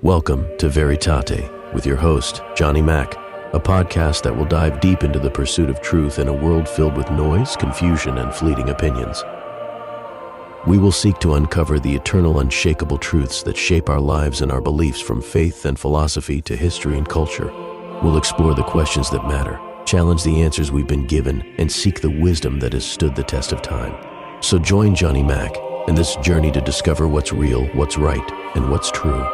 Welcome to Veritate with your host, Johnny Mack, a podcast that will dive deep into the pursuit of truth in a world filled with noise, confusion, and fleeting opinions. We will seek to uncover the eternal, unshakable truths that shape our lives and our beliefs, from faith and philosophy to history and culture. We'll explore the questions that matter, challenge the answers we've been given, and seek the wisdom that has stood the test of time. So join Johnny Mack in this journey to discover what's real, what's right, and what's true.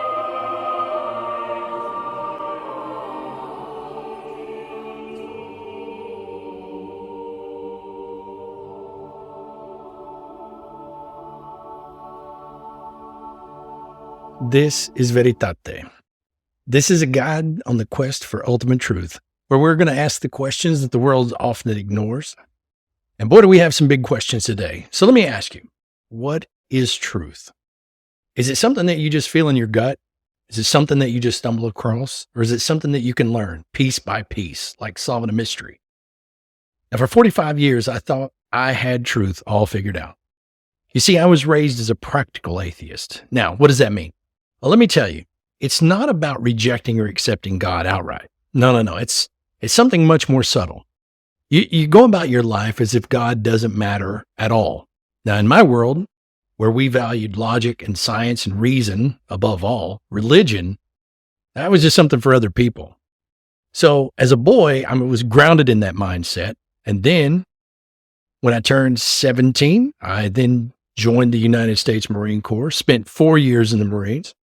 This is Veritate. This is a guide on the quest for ultimate truth, where we're going to ask the questions that the world often ignores. And boy, do we have some big questions today. So let me ask you, what is truth? Is it something that you just feel in your gut? Is it something that you just stumble across? Or is it something that you can learn piece by piece, like solving a mystery? Now, for 45 years, I thought I had truth all figured out. You see, I was raised as a practical atheist. Now, what does that mean? Well, let me tell you, it's not about rejecting or accepting God outright. No. It's something much more subtle. You go about your life as if God doesn't matter at all. Now, in my world, where we valued logic and science and reason above all, religion, that was just something for other people. So as a boy, I was grounded in that mindset. And then when I turned 17, I then joined the United States Marine Corps, spent 4 years in the Marines.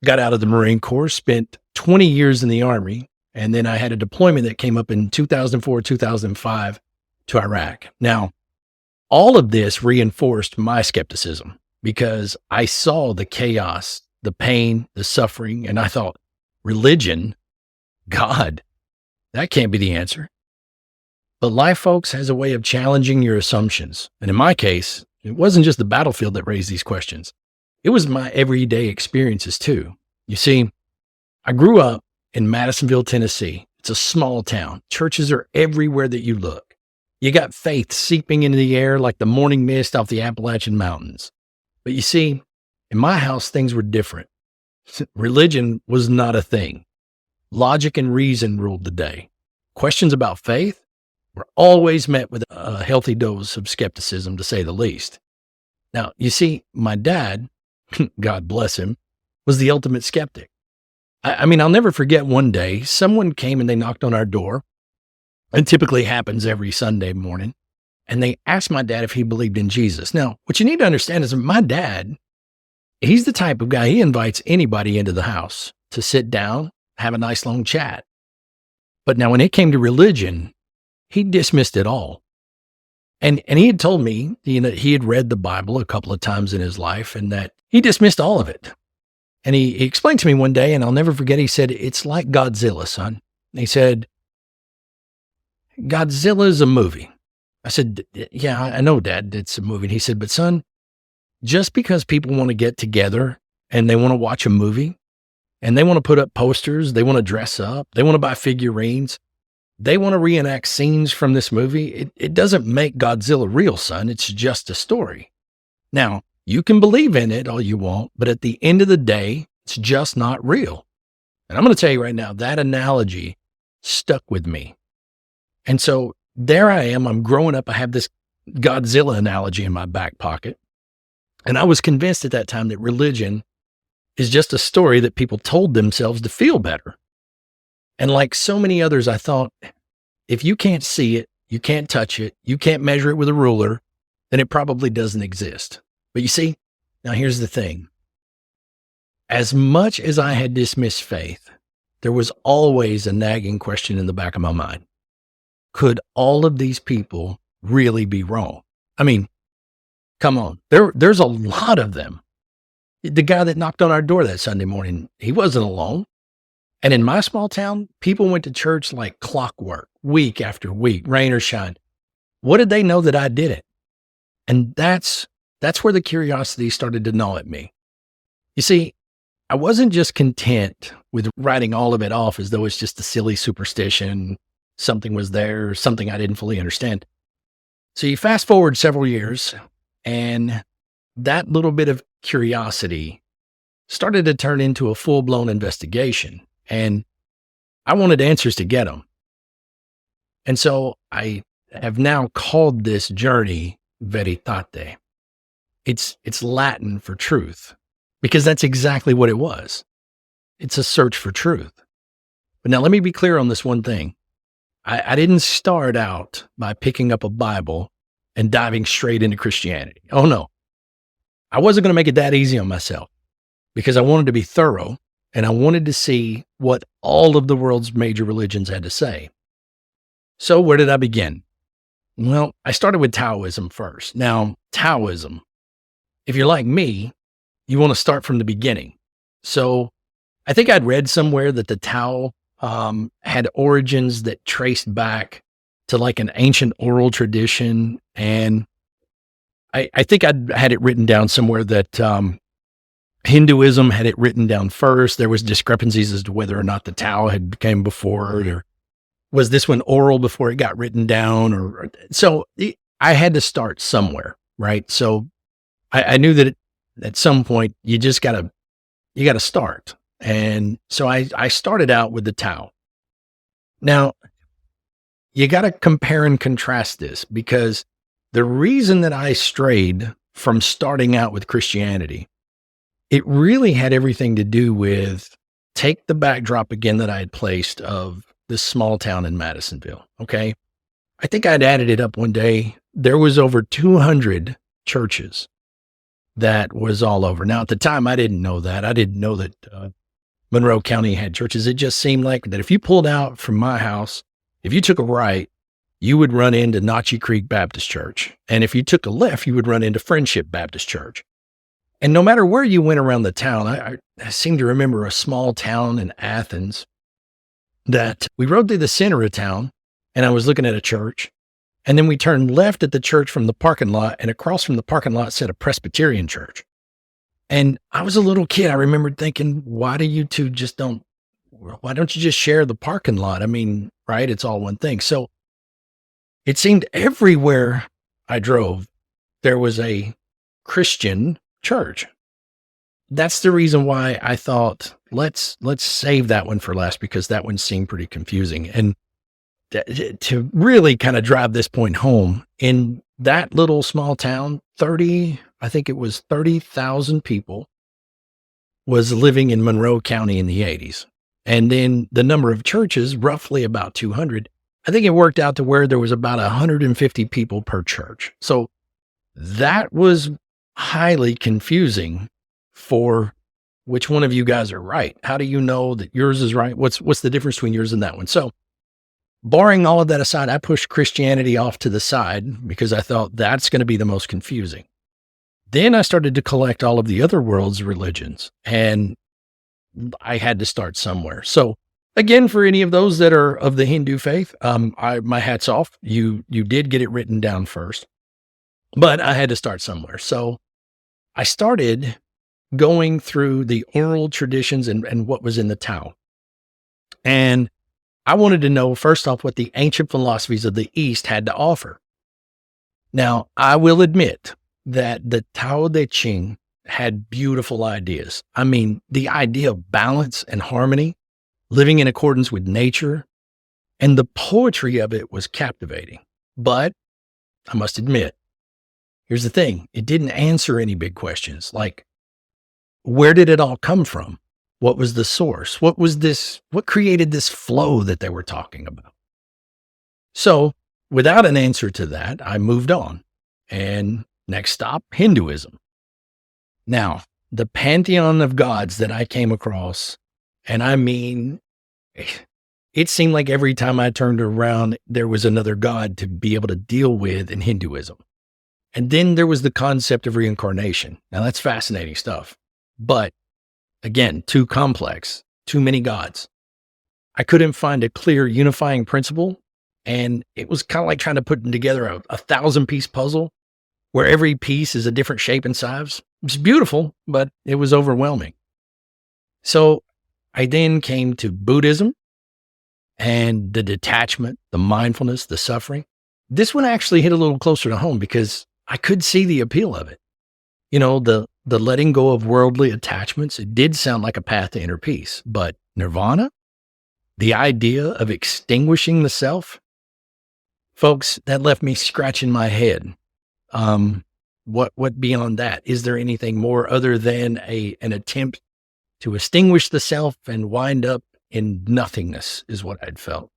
Got out of the Marine Corps, spent 20 years in the Army, and then I had a deployment that came up in 2004, 2005 to Iraq. Now, all of this reinforced my skepticism because I saw the chaos, the pain, the suffering, and I thought, religion, God, that can't be the answer. But life, folks, has a way of challenging your assumptions. And in my case, it wasn't just the battlefield that raised these questions. It was my everyday experiences too. You see, I grew up in Madisonville, Tennessee. It's a small town. Churches are everywhere that you look. You got faith seeping into the air like the morning mist off the Appalachian Mountains. But you see, in my house, things were different. Religion was not a thing. Logic and reason ruled the day. Questions about faith were always met with a healthy dose of skepticism, to say the least. Now, you see, my dad, God bless him, was the ultimate skeptic. I mean, I'll never forget one day, someone came and they knocked on our door, and typically happens every Sunday morning, and they asked my dad if he believed in Jesus. Now, what you need to understand is my dad, he's the type of guy, he invites anybody into the house to sit down, have a nice long chat. But now when it came to religion, he dismissed it all. And he had told me, he had read the Bible a couple of times in his life and that he dismissed all of it. And he explained to me one day, and I'll never forget, he said, it's like Godzilla, son. He said, Godzilla is a movie. I said, yeah, I know, Dad, it's a movie. And he said, but son, just because people want to get together and they want to watch a movie and they want to put up posters, they want to dress up, they want to buy figurines, they want to reenact scenes from this movie, it doesn't make Godzilla real, son. It's just a story. Now, you can believe in it all you want, but at the end of the day, it's just not real. And I'm going to tell you right now, that analogy stuck with me. And so there I am, I'm growing up, I have this Godzilla analogy in my back pocket. And I was convinced at that time that religion is just a story that people told themselves to feel better. And like so many others, I thought, if you can't see it, you can't touch it, you can't measure it with a ruler, then it probably doesn't exist. But you see, now here's the thing. As much as I had dismissed faith, there was always a nagging question in the back of my mind. Could all of these people really be wrong? I mean, come on, there's a lot of them. The guy that knocked on our door that Sunday morning, he wasn't alone. And in my small town, people went to church like clockwork, week after week, rain or shine. What did they know that I didn't? And that's where the curiosity started to gnaw at me. You see, I wasn't just content with writing all of it off as though it's just a silly superstition, something was there, something I didn't fully understand. So you fast forward several years, and that little bit of curiosity started to turn into a full-blown investigation. And I wanted answers to get them. And so I have now called this journey Veritate. It's Latin for truth, because that's exactly what it was. It's a search for truth. But now let me be clear on this one thing. I didn't start out by picking up a Bible and diving straight into Christianity. Oh no. I wasn't going to make it that easy on myself, because I wanted to be thorough and I wanted to see what all of the world's major religions had to say. So where did I begin? Well, I started with Taoism first. Now, Taoism, if you're like me, you want to start from the beginning. So I think I'd read somewhere that the Tao had origins that traced back to like an ancient oral tradition. And I think I'd had it written down somewhere that Hinduism had it written down first. There was discrepancies as to whether or not the Tao had came before it, or was this one oral before it got written down? I had to start somewhere, right? So I knew that at some point you just gotta start. And so I started out with the Tao. Now, you got to compare and contrast this, because the reason that I strayed from starting out with Christianity, it really had everything to do with, take the backdrop again that I had placed of this small town in Madisonville. Okay. I think I'd added it up one day. There was over 200 churches that was all over. Now, at the time, I didn't know that. I didn't know that Monroe County had churches. It just seemed like that if you pulled out from my house, if you took a right, you would run into Notchie Creek Baptist Church. And if you took a left, you would run into Friendship Baptist Church. And no matter where you went around the town, I seem to remember a small town in Athens that we rode through the center of town, and I was looking at a church. And then we turned left at the church from the parking lot, and across from the parking lot said a Presbyterian church. And I was a little kid. I remembered thinking, why don't you just share the parking lot? I mean, right? It's all one thing. So it seemed everywhere I drove, there was a Christian church. That's the reason why I thought, let's save that one for last, because that one seemed pretty confusing. And to really kind of drive this point home, in that little small town, 30,000 people was living in Monroe County in the 80s. And then the number of churches, roughly about 200. I think it worked out to where there was about 150 people per church. So that was highly confusing for which one of you guys are right. How do you know that yours is right? What's the difference between yours and that one? So barring all of that aside, I pushed Christianity off to the side because I thought that's going to be the most confusing. Then I started to collect all of the other world's religions, and I had to start somewhere. So again, for any of those that are of the Hindu faith, my hat's off. You did get it written down first, but I had to start somewhere. So I started going through the oral traditions and what was in the Tao. And I wanted to know, first off, what the ancient philosophies of the East had to offer. Now, I will admit that the Tao Te Ching had beautiful ideas. I mean, the idea of balance and harmony, living in accordance with nature, and the poetry of it was captivating. But I must admit, here's the thing. It didn't answer any big questions like, where did it all come from? What was the source? What created this flow that they were talking about? So without an answer to that, I moved on. And next stop, Hinduism. Now, the pantheon of gods that I came across, and I mean, it seemed like every time I turned around, there was another god to be able to deal with in Hinduism. And then there was the concept of reincarnation. Now that's fascinating stuff. But again, too complex, too many gods. I couldn't find a clear unifying principle. And it was kind of like trying to put together a 1,000-piece puzzle where every piece is a different shape and size. It's beautiful, but it was overwhelming. So I then came to Buddhism and the detachment, the mindfulness, the suffering. This one actually hit a little closer to home because I could see the appeal of it. The letting go of worldly attachments, it did sound like a path to inner peace, but nirvana, the idea of extinguishing the self, folks, that left me scratching my head. What beyond that? Is there anything more other than an attempt to extinguish the self and wind up in nothingness is what I'd felt.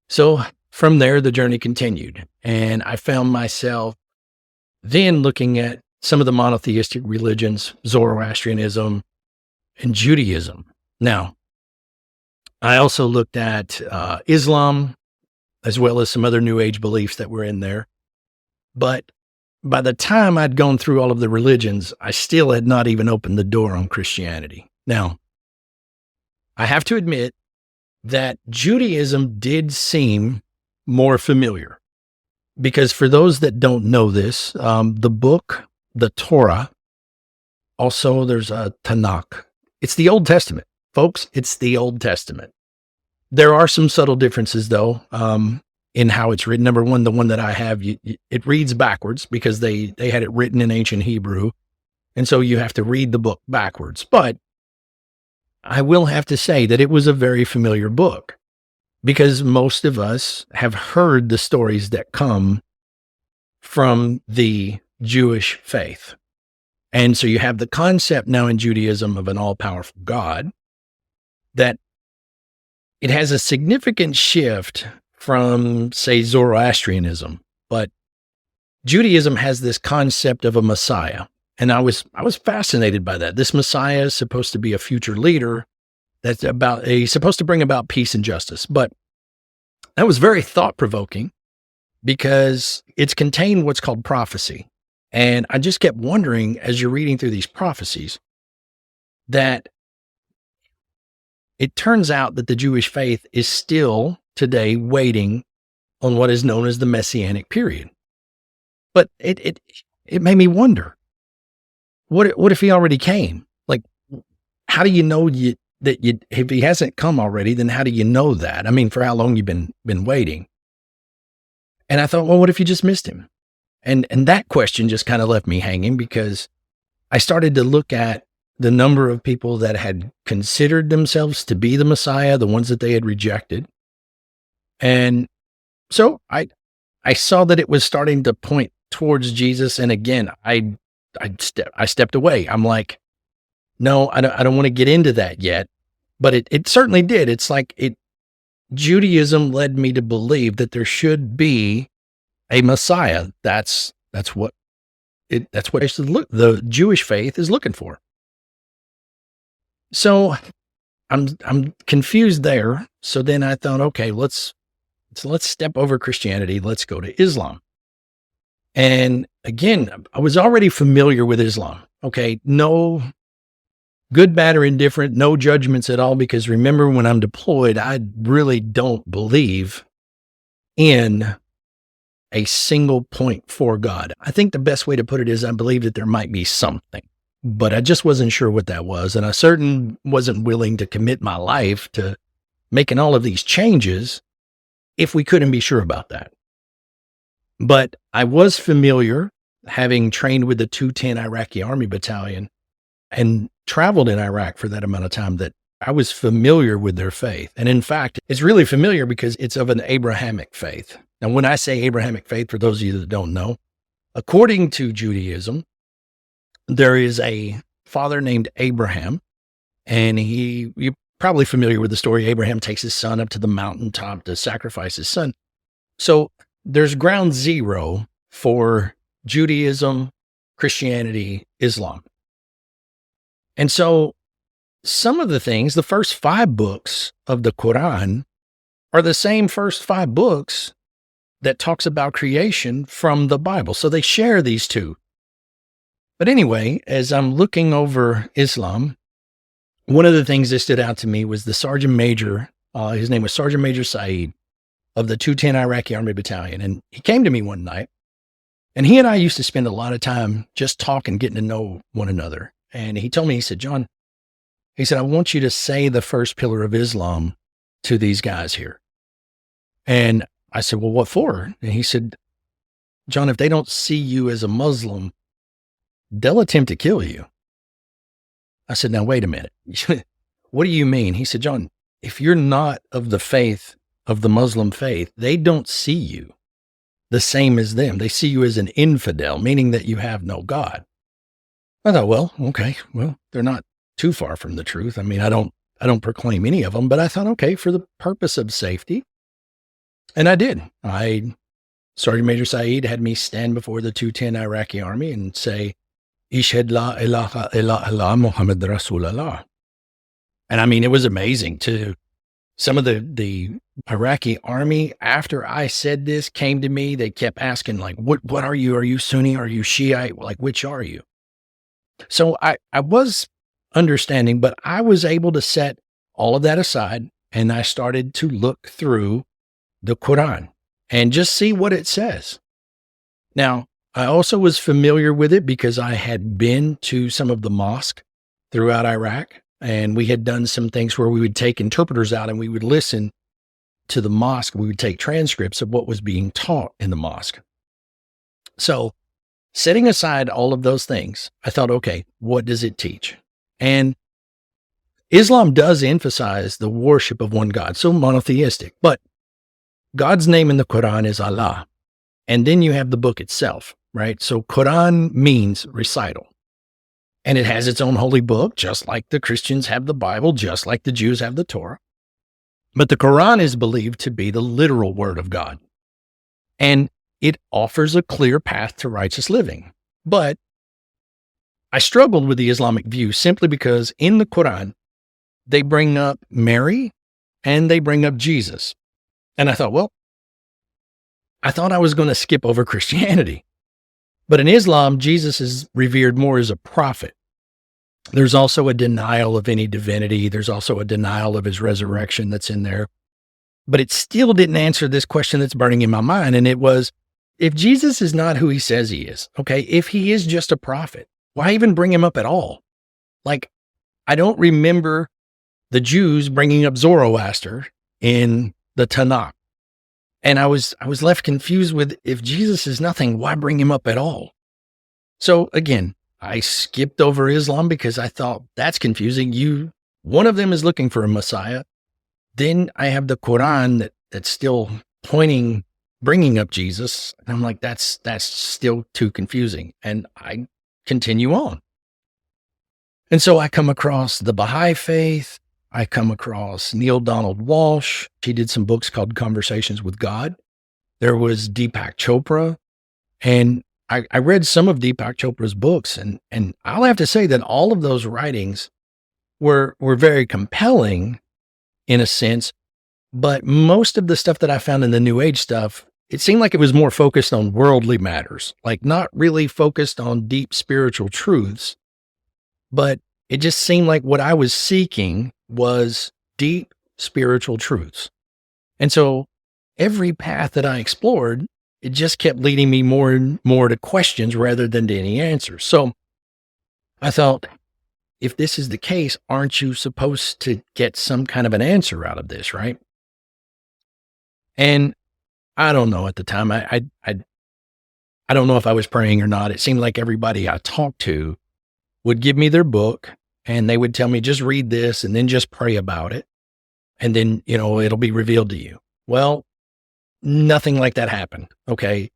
So from there, the journey continued, and I found myself then looking at some of the monotheistic religions, Zoroastrianism and Judaism. Now, I also looked at Islam, as well as some other New Age beliefs that were in there. But by the time I'd gone through all of the religions, I still had not even opened the door on Christianity. Now, I have to admit that Judaism did seem more familiar, because for those that don't know this, the book, the Torah, also there's a Tanakh. It's the Old Testament. Folks, it's the Old Testament. There are some subtle differences, though, in how it's written. Number one, the one that I have, it reads backwards because they had it written in ancient Hebrew. And so you have to read the book backwards. But I will have to say that it was a very familiar book, because most of us have heard the stories that come from the Jewish faith. And so you have the concept now in Judaism of an all-powerful God, that it has a significant shift from, say, Zoroastrianism. But Judaism has this concept of a Messiah. And I was fascinated by that. This Messiah is supposed to be a future leader that's supposed to bring about peace and justice. But that was very thought-provoking, because it's contained what's called prophecy. And I just kept wondering, as you're reading through these prophecies, that it turns out that the Jewish faith is still today waiting on what is known as the Messianic period. But it made me wonder, what if he already came? Like, how do you know if he hasn't come already, then how do you know that? I mean, for how long you've been waiting? And I thought, well, what if you just missed him? And that question just kind of left me hanging, because I started to look at the number of people that had considered themselves to be the Messiah, the ones that they had rejected. And so I saw that it was starting to point towards Jesus. And again, I stepped away. I'm like, no, I don't want to get into that yet. But it certainly did. It's like Judaism led me to believe that there should be a Messiah. That's what the Jewish faith is looking for. So I'm confused there. So then I thought, okay, let's step over Christianity. Let's go to Islam. And again, I was already familiar with Islam. Okay, no good, bad, or indifferent, no judgments at all, because remember, when I'm deployed, I really don't believe in a single point for God. I think the best way to put it is I believe that there might be something, but I just wasn't sure what that was. And I certainly wasn't willing to commit my life to making all of these changes if we couldn't be sure about that. But I was familiar, having trained with the 210 Iraqi Army Battalion and traveled in Iraq for that amount of time, that I was familiar with their faith. And in fact, it's really familiar because it's of an Abrahamic faith. Now, when I say Abrahamic faith, for those of you that don't know, according to Judaism, there is a father named Abraham, and you're probably familiar with the story. Abraham takes his son up to the mountaintop to sacrifice his son. So there's ground zero for Judaism, Christianity, Islam. And so some of the things, the first 5 books of the Quran are the same first 5 books that talks about creation from the Bible. So they share these two. But anyway, as I'm looking over Islam, one of the things that stood out to me was the Sergeant Major, his name was Sergeant Major Saeed, of the 210 Iraqi Army Battalion. And he came to me one night, and he and I used to spend a lot of time just talking, getting to know one another. And he told me, he said, John, he said, I want you to say the first pillar of Islam to these guys here. And I said, well, what for? And he said, John, if they don't see you as a Muslim, they'll attempt to kill you. I said, now, wait a minute. What do you mean? He said, John, if you're not of the faith of the Muslim faith, they don't see you the same as them. They see you as an infidel, meaning that you have no God. I thought, well, okay, well, they're not too far from the truth. I mean, I don't proclaim any of them, but I thought, okay, for the purpose of safety. And I did. Sergeant Major Saeed had me stand before the 210 Iraqi army and say, Ishhad la ilaha illallah Muhammad Rasulullah. And I mean, it was amazing to some of the Iraqi army, after I said this, came to me. They kept asking, like, what are you? Are you Sunni? Are you Shiite? Like, which are you? So I was understanding, but I was able to set all of that aside, and I started to look through the Quran and just see what it says. Now, I also was familiar with it because I had been to some of the mosques throughout Iraq, and we had done some things where we would take interpreters out and we would listen to the mosque. We would take transcripts of what was being taught in the mosque. So setting aside all of those things, I thought, okay, what does it teach? And Islam does emphasize the worship of one God, so monotheistic, but God's name in the Quran is Allah. And then you have the book itself, right? So Quran means recital. And it has its own holy book, just like the Christians have the Bible, just like the Jews have the Torah. But the Quran is believed to be the literal word of God. And it offers a clear path to righteous living. But I struggled with the Islamic view simply because in the Quran, they bring up Mary and they bring up Jesus. And I thought, well, I thought I was going to skip over Christianity. But in Islam, Jesus is revered more as a prophet. There's also a denial of any divinity. There's also a denial of his resurrection that's in there. But it still didn't answer this question that's burning in my mind. And it was, if Jesus is not who he says he is, okay, if he is just a prophet, why even bring him up at all? Like, I don't remember the Jews bringing up Zoroaster in the Tanakh. And I was left confused with, if Jesus is nothing, why bring him up at all? So again, I skipped over Islam because I thought that's confusing. One of them is looking for a Messiah. Then I have the Quran that's still bringing up Jesus. And I'm like, that's still too confusing. And I continue on. And so I come across the Baha'i faith. I come across Neil Donald Walsh. He did some books called Conversations with God. There was Deepak Chopra. And I read some of Deepak Chopra's books, and I'll have to say that all of those writings were very compelling in a sense, but most of the stuff that I found in the New Age stuff, it seemed like it was more focused on worldly matters, like not really focused on deep spiritual truths, but it just seemed like what I was seeking was deep spiritual truths. And so every path that I explored, it just kept leading me more and more to questions rather than to any answers. So I thought, if this is the case, aren't you supposed to get some kind of an answer out of this, right? And I don't know at the time. I don't know if I was praying or not. It seemed like everybody I talked to would give me their book and they would tell me, just read this and then just pray about it. And then, it'll be revealed to you. Well, nothing like that happened. Okay.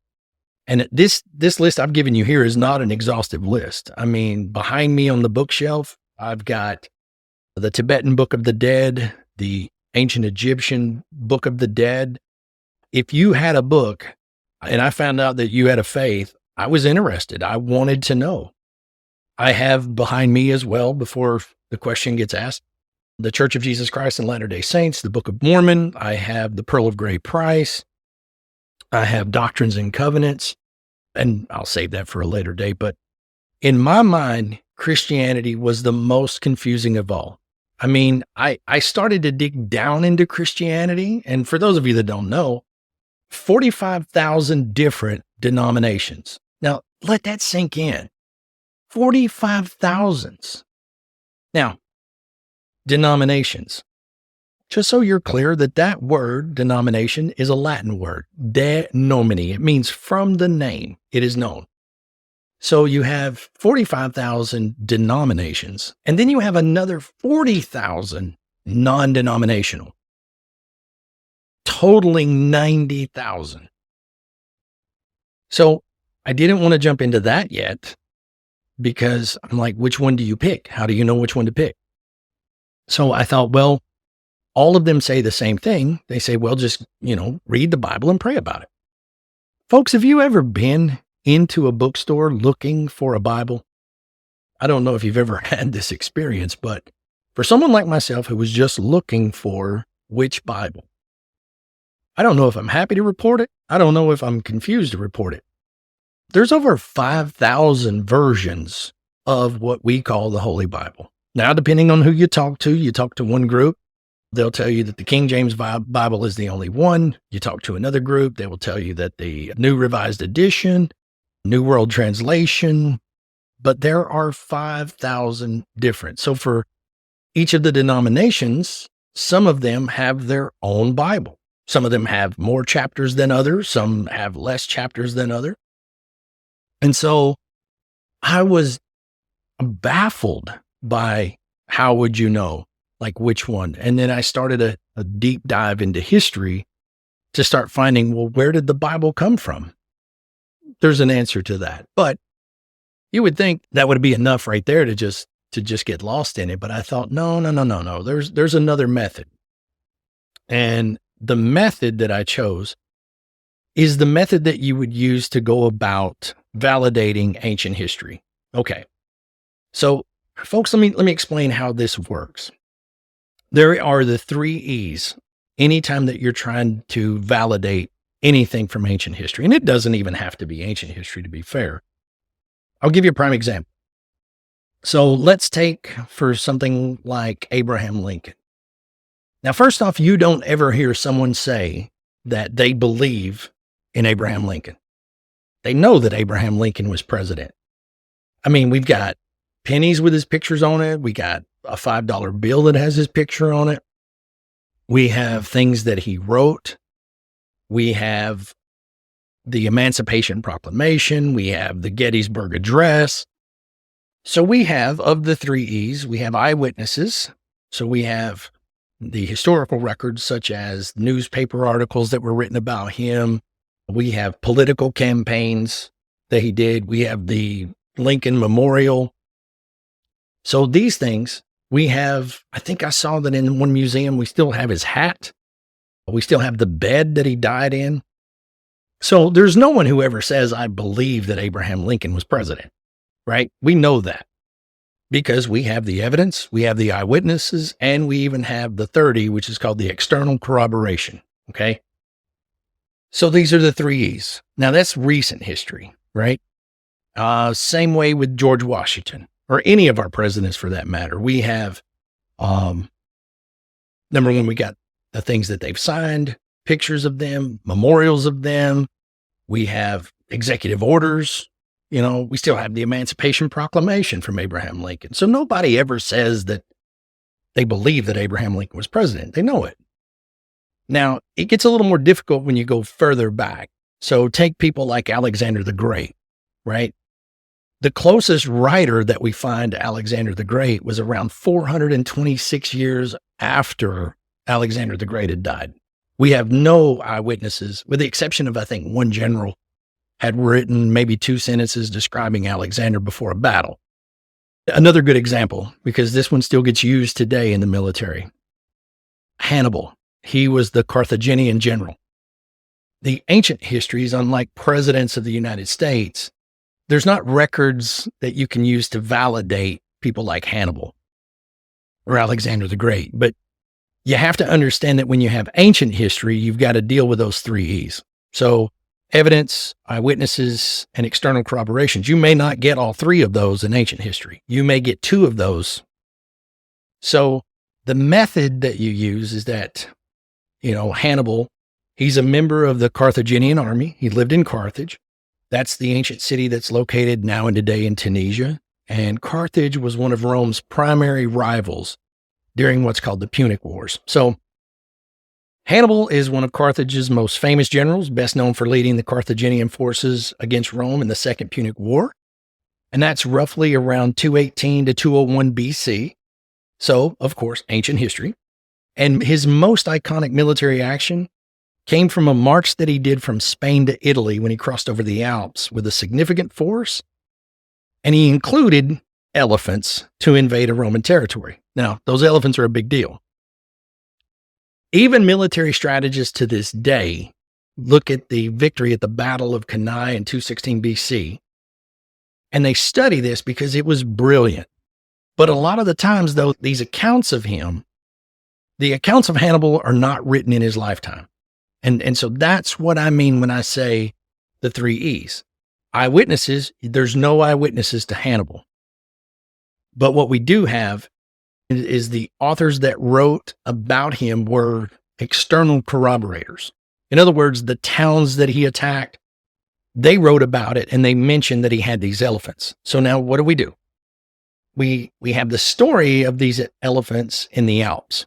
And this list I've given you here is not an exhaustive list. I mean, behind me on the bookshelf, I've got the Tibetan Book of the Dead, the Ancient Egyptian Book of the Dead. If you had a book and I found out that you had a faith, I was interested. I wanted to know. I have behind me as well, before the question gets asked, the Church of Jesus Christ and Latter-day Saints, the Book of Mormon. I have the Pearl of Great Price. I have Doctrines and Covenants, and I'll save that for a later date. But in my mind, Christianity was the most confusing of all. I mean, I started to dig down into Christianity. And for those of you that don't know, 45,000 different denominations. Now, let that sink in. 45,000. Now, denominations. Just so you're clear that word, denomination, is a Latin word, de nomine. It means from the name, it is known. So you have 45,000 denominations, and then you have another 40,000 non-denominational, totaling 90,000. So I didn't want to jump into that yet because I'm like, which one do you pick? How do you know which one to pick? So I thought, well, all of them say the same thing. They say, well, just, read the Bible and pray about it. Folks, have you ever been into a bookstore looking for a Bible? I don't know if you've ever had this experience, but for someone like myself who was just looking for which Bible, I don't know if I'm happy to report it. I don't know if I'm confused to report it. There's over 5,000 versions of what we call the Holy Bible. Now, depending on who you talk to one group, they'll tell you that the King James Bible is the only one. You talk to another group, they will tell you that the New Revised Edition, New World Translation, but there are 5,000 different. So for each of the denominations, some of them have their own Bible. Some of them have more chapters than others. Some have less chapters than others. And so I was baffled by how would you know, like which one? And then I started a deep dive into history to start finding, well, where did the Bible come from? There's an answer to that. But you would think that would be enough right there to just get lost in it. But I thought, no. There's another method. And the method that I chose is the method that you would use to go about validating ancient history. Okay. So folks, let me explain how this works. There are the 3 E's anytime that you're trying to validate anything from ancient history. And it doesn't even have to be ancient history, to be fair. I'll give you a prime example. So let's take for something like Abraham Lincoln. Now, first off, you don't ever hear someone say that they believe in Abraham Lincoln. They know that Abraham Lincoln was president. I mean, we've got pennies with his pictures on it. We got a $5 bill that has his picture on it. We have things that he wrote. We have the Emancipation Proclamation. We have the Gettysburg Address. So we have, of the 3 E's, we have eyewitnesses. So we have the historical records, such as newspaper articles that were written about him. We have political campaigns that he did. We have the Lincoln Memorial. So these things we have, I think I saw that in one museum, we still have his hat. We still have the bed that he died in. So there's no one who ever says, I believe that Abraham Lincoln was president, right? We know that because we have the evidence, we have the eyewitnesses, and we even have the 30, which is called the external corroboration. Okay. So these are the 3 E's. Now that's recent history, right? Same way with George Washington or any of our presidents for that matter. We have, number one, we got the things that they've signed, pictures of them, memorials of them. We have executive orders. We still have the Emancipation Proclamation from Abraham Lincoln. So nobody ever says that they believe that Abraham Lincoln was president. They know it. Now, it gets a little more difficult when you go further back. So take people like Alexander the Great, right? The closest writer that we find to Alexander the Great was around 426 years after Alexander the Great had died. We have no eyewitnesses, with the exception of, I think, one general had written maybe 2 sentences describing Alexander before a battle. Another good example, because this one still gets used today in the military. Hannibal. He was the Carthaginian general. The ancient histories, unlike presidents of the United States, there's not records that you can use to validate people like Hannibal or Alexander the Great. But you have to understand that when you have ancient history, you've got to deal with those 3 E's. So evidence, eyewitnesses, and external corroborations. You may not get all 3 of those in ancient history. You may get 2 of those. So the method that you use is that, Hannibal, he's a member of the Carthaginian army. He lived in Carthage. That's the ancient city that's located now and today in Tunisia. And Carthage was one of Rome's primary rivals during what's called the Punic Wars. So Hannibal is one of Carthage's most famous generals, best known for leading the Carthaginian forces against Rome in the Second Punic War. And that's roughly around 218 to 201 BC. So, of course, ancient history. And his most iconic military action came from a march that he did from Spain to Italy when he crossed over the Alps with a significant force. And he included elephants to invade a Roman territory. Now, those elephants are a big deal. Even military strategists to this day look at the victory at the Battle of Cannae in 216 BC, and they study this because it was brilliant. But a lot of the times, though, these accounts of him, the accounts of Hannibal are not written in his lifetime. And so that's what I mean when I say the 3 E's. Eyewitnesses, there's no eyewitnesses to Hannibal. But what we do have is the authors that wrote about him were external corroborators. In other words, the towns that he attacked, they wrote about it and they mentioned that he had these elephants. So now what do? We have the story of these elephants in the Alps.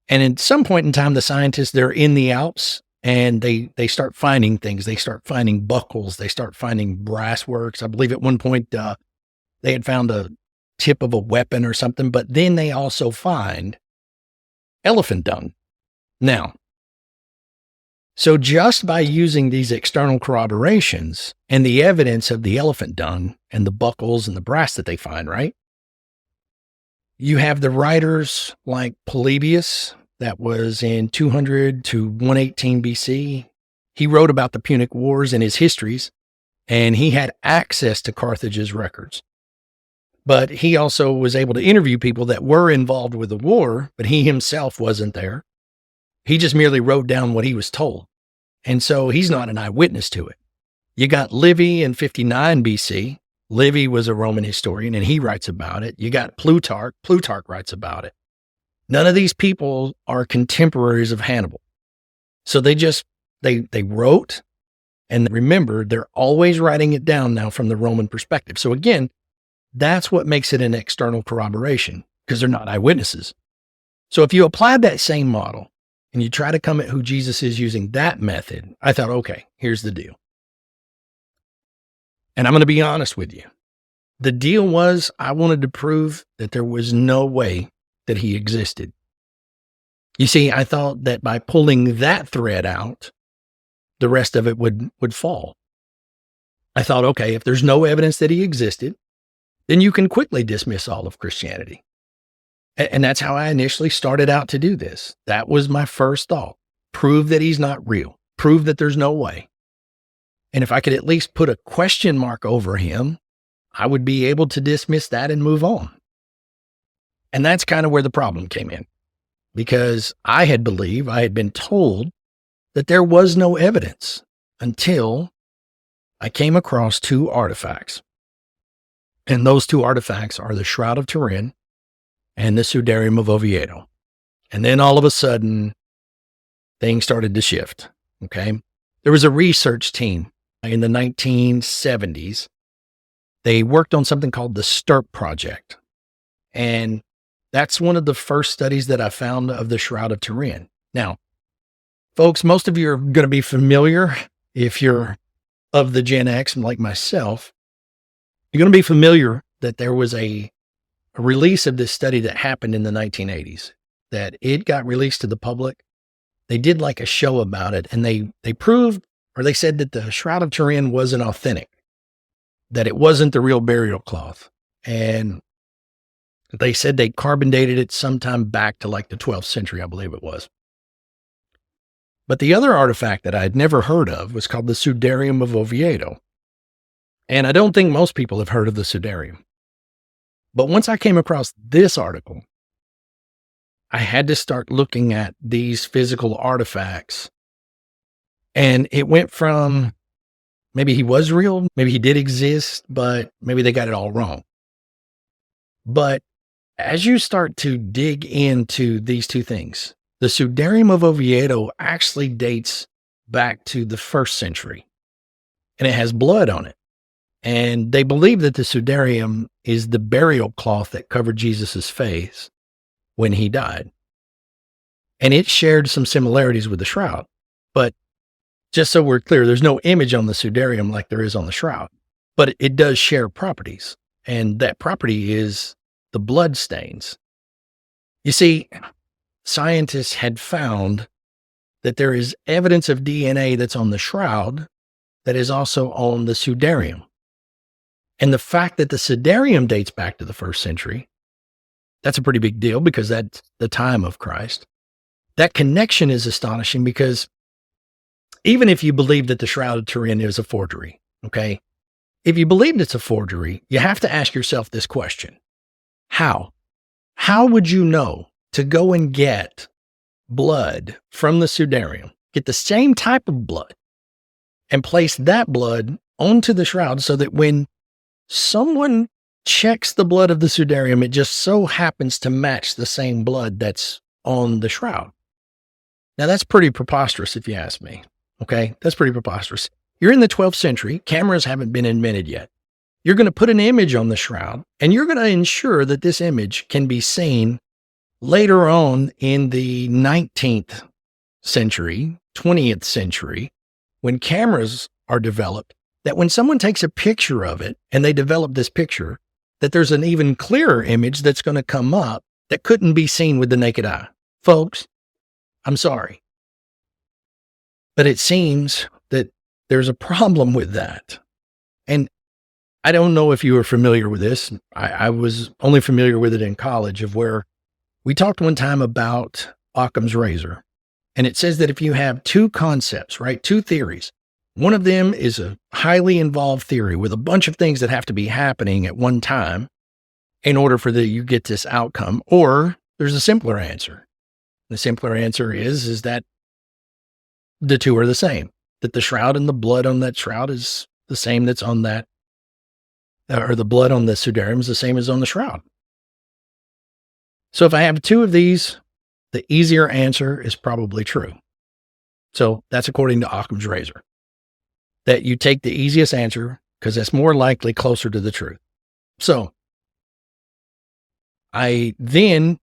And at some point in time, the scientists, they're in the Alps and they start finding things. They start finding buckles. They start finding brass works. I believe at one point they had found a tip of a weapon or something, but then they also find elephant dung. Now, so just by using these external corroborations and the evidence of the elephant dung and the buckles and the brass that they find, right? You have the writers like Polybius, that was in 200 to 118 BC. He wrote about the Punic Wars in his histories, and he had access to Carthage's records. But he also was able to interview people that were involved with the war, but he himself wasn't there. He just merely wrote down what he was told. And so he's not an eyewitness to it. You got Livy in 59 BC. Livy was a Roman historian, and he writes about it. You got Plutarch. Plutarch writes about it. None of these people are contemporaries of Hannibal. So they wrote, and remember, they're always writing it down now from the Roman perspective. So again, that's what makes it an external corroboration, because they're not eyewitnesses. So if you applied that same model and you try to come at who Jesus is using that method, I thought, okay, here's the deal. And I'm going to be honest with you. The deal was I wanted to prove that there was no way that he existed. You see, I thought that by pulling that thread out, the rest of it would fall. I thought, okay, if there's no evidence that he existed, then you can quickly dismiss all of Christianity. And that's how I initially started out to do this. That was my first thought. Prove that he's not real. Prove that there's no way. And if I could at least put a question mark over him, I would be able to dismiss that and move on. And that's kind of where the problem came in, because I had been told that there was no evidence until I came across 2 artifacts. And those 2 artifacts are the Shroud of Turin and the Sudarium of Oviedo. And then all of a sudden, things started to shift, okay? There was a research team in the 1970s. They worked on something called the STIRP project. And that's one of the first studies that I found of the Shroud of Turin. Now, folks, most of you are going to be familiar, if you're of the Gen X like myself, you're going to be familiar that there was a release of this study that happened in the 1980s, that it got released to the public. They did like a show about it, and they proved, or they said that the Shroud of Turin wasn't authentic, that it wasn't the real burial cloth. And they said they carbon dated it sometime back to like the 12th century, I believe it was. But the other artifact that I had never heard of was called the Sudarium of Oviedo. And I don't think most people have heard of the Sudarium. But once I came across this article, I had to start looking at these physical artifacts. And it went from maybe he was real, maybe he did exist, but maybe they got it all wrong. But as you start to dig into these 2 things, the Sudarium of Oviedo actually dates back to the 1st century, and it has blood on it. And they believe that the Sudarium is the burial cloth that covered Jesus's face when he died. And it shared some similarities with the shroud. But just so we're clear, there's no image on the Sudarium like there is on the shroud. but it does share properties. And that property is the blood stains. You see, scientists had found that there is evidence of DNA that's on the shroud that is also on the sudarium. And the fact that the sudarium dates back to the 1st century, that's a pretty big deal because that's the time of Christ. That connection is astonishing because even if you believe that the Shroud of Turin is a forgery, okay? If you believe it's a forgery, you have to ask yourself this question. How? How would you know to go and get blood from the sudarium, get the same type of blood, and place that blood onto the shroud so that when someone checks the blood of the sudarium, it just so happens to match the same blood that's on the shroud? Now, that's pretty preposterous if you ask me. Okay, that's pretty preposterous. You're in the 12th century. Cameras haven't been invented yet. You're going to put an image on the shroud, and you're going to ensure that this image can be seen later on in the 19th century, 20th century, when cameras are developed, that when someone takes a picture of it and they develop this picture, that there's an even clearer image that's going to come up that couldn't be seen with the naked eye. Folks, I'm sorry, but it seems that there's a problem with that. And I don't know if you are familiar with this. I was only familiar with it in college, of where we talked one time about Occam's razor. And it says that if you have two concepts, right, two theories, one of them is a highly involved theory with a bunch of things that have to be happening at one time in order for you get this outcome, or there's a simpler answer. The simpler answer is that the two are the same, that the shroud and the blood on that shroud is the same that's on that, or the blood on the sudarium is the same as on the shroud. So if I have two of these, the easier answer is probably true. So that's according to Occam's razor, that you take the easiest answer because that's more likely closer to the truth. So I then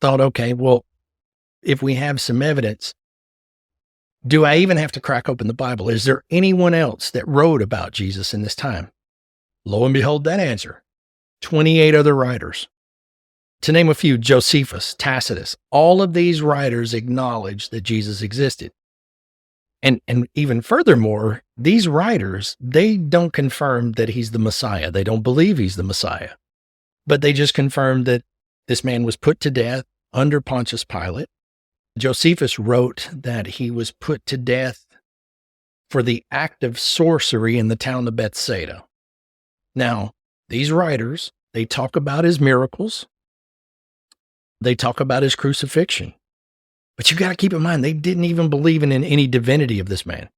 thought, okay, well, if we have some evidence, do I even have to crack open the Bible? Is there anyone else that wrote about Jesus in this time? Lo and behold, that answer, 28 other writers. To name a few, Josephus, Tacitus, all of these writers acknowledge that Jesus existed. And even furthermore, these writers, they don't confirm that he's the Messiah. They don't believe he's the Messiah, but they just confirm that this man was put to death under Pontius Pilate. Josephus wrote that he was put to death for the act of sorcery in the town of Bethsaida. Now, these writers, they talk about his miracles. They talk about his crucifixion. But you got to keep in mind, they didn't even believe in any divinity of this man.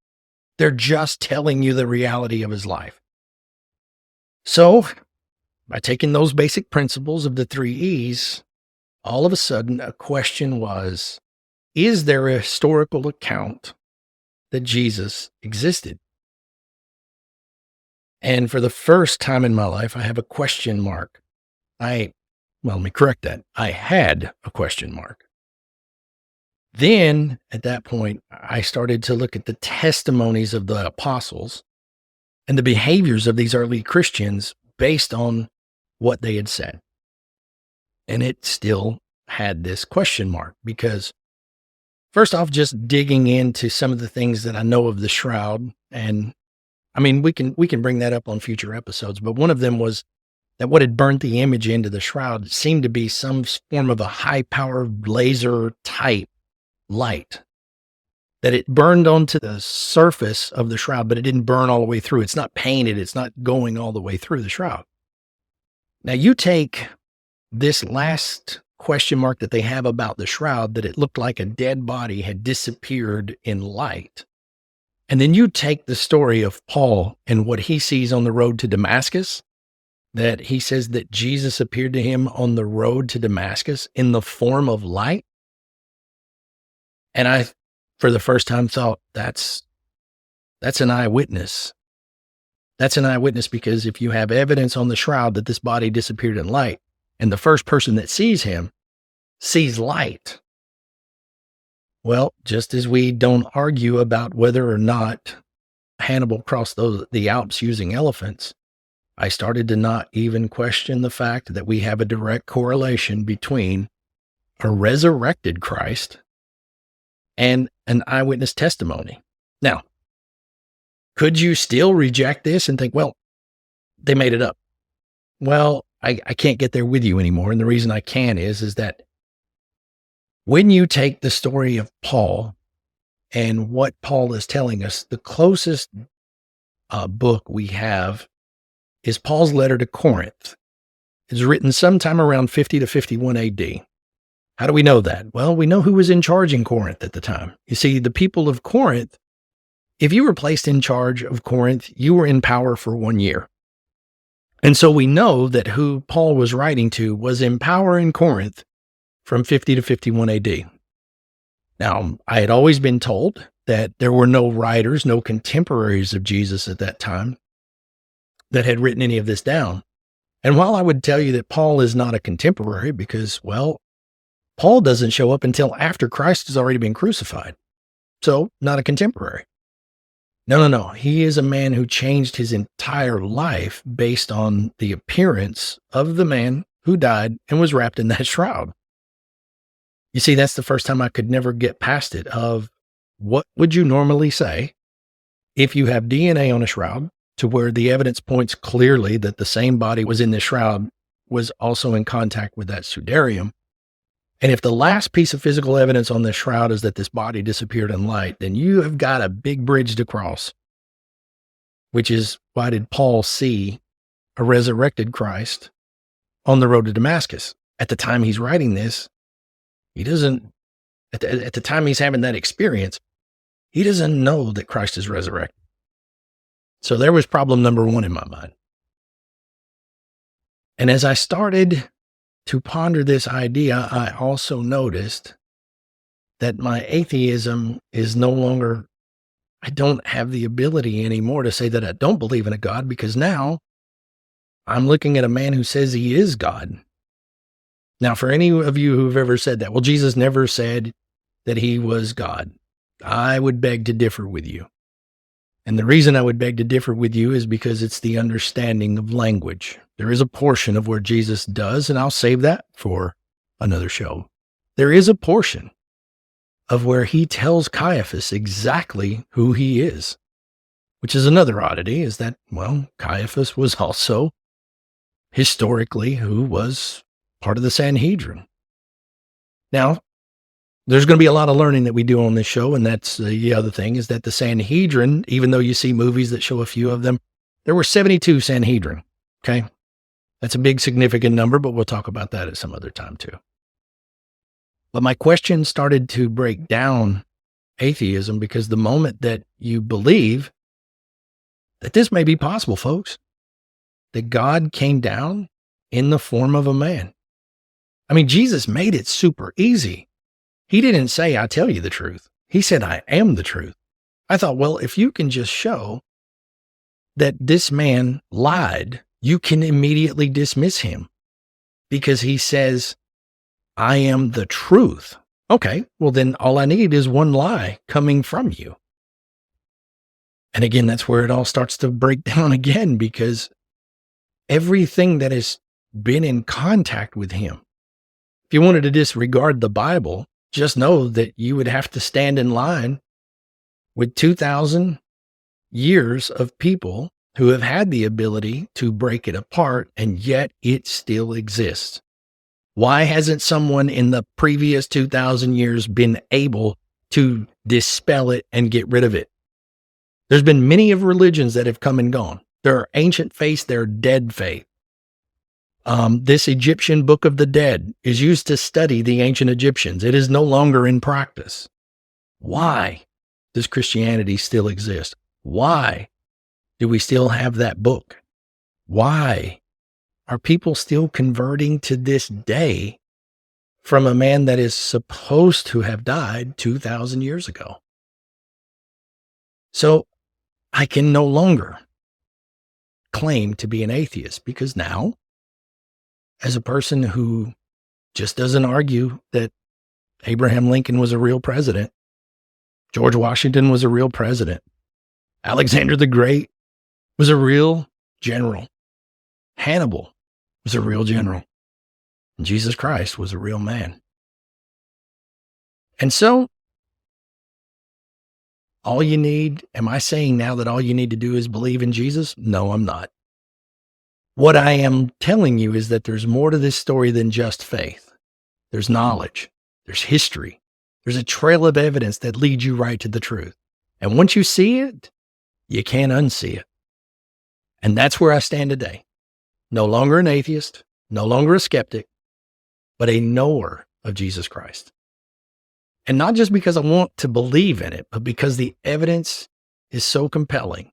They're just telling you the reality of his life. So, by taking those basic principles of the 3 E's, all of a sudden a question was, is there a historical account that Jesus existed? And for the first time in my life, I have a question mark. Let me correct that. I had a question mark. Then, at that point, I started to look at the testimonies of the apostles and the behaviors of these early Christians based on what they had said. And it still had this question mark because, first off, just digging into some of the things that I know of the shroud, and I mean, we can bring that up on future episodes, but one of them was that what had burnt the image into the shroud seemed to be some form of a high-powered laser type light, that it burned onto the surface of the shroud, but it didn't burn all the way through. It's not painted. It's not going all the way through the shroud. Now you take this last question mark that they have about the shroud, that it looked like a dead body had disappeared in light. And then you take the story of Paul and what he sees on the road to Damascus, that he says that Jesus appeared to him on the road to Damascus in the form of light. And I, for the first time, thought that's an eyewitness. That's an eyewitness, because if you have evidence on the shroud that this body disappeared in light, and the first person that sees him sees light, well, just as we don't argue about whether or not Hannibal crossed the Alps using elephants, I started to not even question the fact that we have a direct correlation between a resurrected Christ and an eyewitness testimony. Now, could you still reject this and think, well, they made it up? Well, I can't get there with you anymore. And the reason I can is that when you take the story of Paul and what Paul is telling us, the closest book we have is Paul's letter to Corinth. It's written sometime around 50 to 51 AD. How do we know that? Well, we know who was in charge in Corinth at the time. You see, the people of Corinth, if you were placed in charge of Corinth, you were in power for 1 year. And so we know that who Paul was writing to was in power in Corinth from 50 to 51 AD. Now, I had always been told that there were no writers, no contemporaries of Jesus at that time that had written any of this down. And while I would tell you that Paul is not a contemporary because, well, Paul doesn't show up until after Christ has already been crucified. So, not a contemporary. No. He is a man who changed his entire life based on the appearance of the man who died and was wrapped in that shroud. You see, that's the first time I could never get past it of what would you normally say if you have DNA on a shroud to where the evidence points clearly that the same body was in the shroud was also in contact with that sudarium. And if the last piece of physical evidence on this shroud is that this body disappeared in light, then you have got a big bridge to cross, which is why did Paul see a resurrected Christ on the road to Damascus? At the time he's writing this, he doesn't, at the time he's having that experience, he doesn't know that Christ is resurrected. So there was problem number one in my mind. And as I started to ponder this idea, I also noticed that my atheism is no longer, I don't have the ability anymore to say that I don't believe in a God, because now I'm looking at a man who says he is God. Now, for any of you who've ever said that, well, Jesus never said that he was God, I would beg to differ with you. And the reason I would beg to differ with you is because it's the understanding of language. There is a portion of where Jesus does, and I'll save that for another show. There is a portion of where he tells Caiaphas exactly who he is, which is another oddity, is that, well, Caiaphas was also historically who was part of the Sanhedrin. Now, there's going to be a lot of learning that we do on this show, and that's the other thing, is that the Sanhedrin, even though you see movies that show a few of them, there were 72 Sanhedrin, okay? That's a big significant number, but we'll talk about that at some other time too. But my question started to break down atheism because the moment that you believe that this may be possible, folks, that God came down in the form of a man. I mean, Jesus made it super easy. He didn't say, I tell you the truth. He said, I am the truth. I thought, well, if you can just show that this man lied, you can immediately dismiss him because he says, I am the truth. Okay, well then all I need is one lie coming from you. And again, that's where it all starts to break down again, because everything that has been in contact with him, if you wanted to disregard the Bible, just know that you would have to stand in line with 2,000 years of people who have had the ability to break it apart, and yet it still exists. Why hasn't someone in the previous 2,000 years been able to dispel it and get rid of it? There's been many of religions that have come and gone. There are ancient faiths, there are dead faith. This Egyptian Book of the Dead is used to study the ancient Egyptians. It is no longer in practice. Why does Christianity still exist? Why do we still have that book? Why are people still converting to this day from a man that is supposed to have died 2,000 years ago? So I can no longer claim to be an atheist, because now, as a person who just doesn't argue that Abraham Lincoln was a real president, George Washington was a real president, Alexander the Great was a real general, Hannibal was a real general. And Jesus Christ was a real man. And so, am I saying now that all you need to do is believe in Jesus? No, I'm not. What I am telling you is that there's more to this story than just faith. There's knowledge, there's history, there's a trail of evidence that leads you right to the truth. And once you see it, you can't unsee it. And that's where I stand today. No longer an atheist, no longer a skeptic, but a knower of Jesus Christ. And not just because I want to believe in it, but because the evidence is so compelling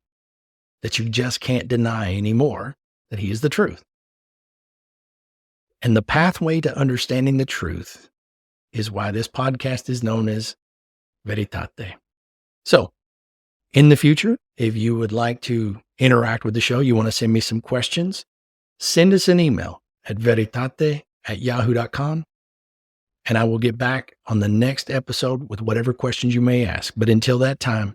that you just can't deny anymore that he is the truth. And the pathway to understanding the truth is why this podcast is known as Veritate. So, in the future, if you would like to interact with the show, you want to send me some questions, send us an email at veritate@yahoo.com, and I will get back on the next episode with whatever questions you may ask. But until that time,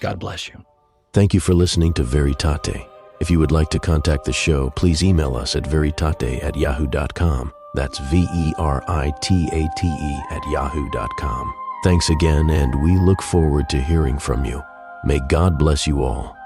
God bless you. Thank you for listening to Veritate. If you would like to contact the show, please email us at veritate@yahoo.com. That's veritate@yahoo.com. Thanks again, and we look forward to hearing from you. May God bless you all.